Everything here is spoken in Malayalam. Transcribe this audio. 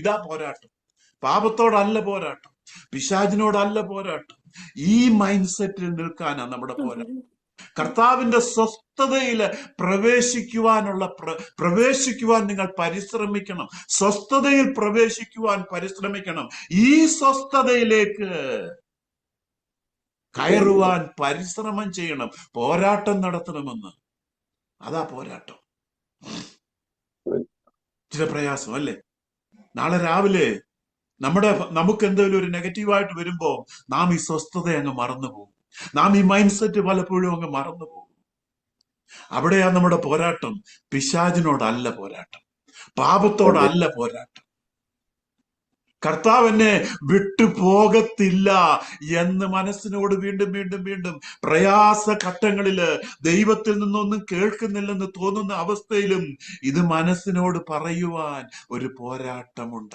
ഇതാ പോരാട്ടം. പാപത്തോടല്ല പോരാട്ടം, പിശാചിനോടല്ല പോരാട്ടം. ഈ മൈൻഡ് സെറ്റിൽ നിൽക്കാനാണ് നമ്മുടെ പോരാട്ടം. കർത്താവിന്റെ സ്വസ്ഥതയിൽ പ്രവേശിക്കുവാൻ നിങ്ങൾ പരിശ്രമിക്കണം. സ്വസ്ഥതയിൽ പ്രവേശിക്കുവാൻ പരിശ്രമിക്കണം. ഈ സ്വസ്ഥതയിലേക്ക് കയറുവാൻ പരിശ്രമം ചെയ്യണം, പോരാട്ടം നടത്തണമെന്ന്. അതാ പോരാട്ടം. ചില പ്രയാസം അല്ലേ? നാളെ രാവിലെ നമുക്ക് എന്തെങ്കിലും ഒരു നെഗറ്റീവായിട്ട് വരുമ്പോ നാം ഈ സ്വസ്ഥത അങ്ങ് മറന്നുപോകും. നാം ഈ മൈൻഡ് സെറ്റ് പലപ്പോഴും അങ്ങ് മറന്നുപോകും. അവിടെയാ നമ്മുടെ പോരാട്ടം. പിശാചിനോടല്ല പോരാട്ടം, പാപത്തോടല്ല പോരാട്ടം. കർത്താവ് എന്നെ വിട്ടുപോകത്തില്ല എന്ന് മനസ്സിനോട് വീണ്ടും വീണ്ടും വീണ്ടും പ്രയാസ ഘട്ടങ്ങളില് ദൈവത്തിൽ നിന്നൊന്നും കേൾക്കുന്നില്ലെന്ന് തോന്നുന്ന അവസ്ഥയിലും ഇത് മനസ്സിനോട് പറയുവാൻ ഒരു പോരാട്ടമുണ്ട്.